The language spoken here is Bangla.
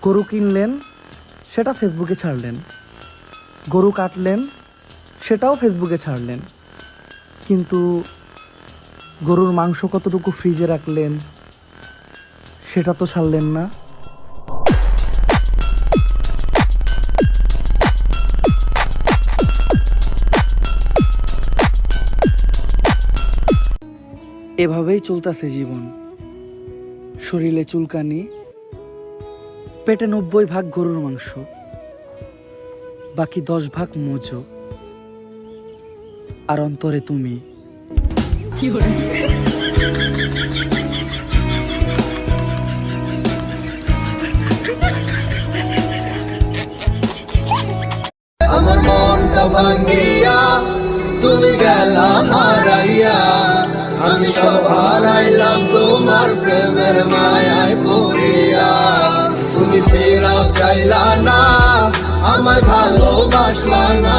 গরু কিনলেন, সেটা ফেসবুকে ছাড়লেন। গরু কাটলেন, সেটাও ফেসবুকে ছাড়লেন। কিন্তু গরুর মাংস কতটুকু ফ্রিজে রাখলেন সেটা তো ছাড়লেন না। এভাবেই চলতেছে জীবন। শরীরে চুলকানি, পেটে 90 ভাগ গরুর মাংস, বাকি 10 ভাগ মোজো, আর অন্তরে তুমি। আমার মনটা ভাঙ্গিয়া তুমি গেলা হারাইয়া, আমি সব হারাইলাম তোমার প্রেমের মায়ায় পড়িয়া। তুমি ফেরাও চাইলা না, আমায় ভালোবাসলা না।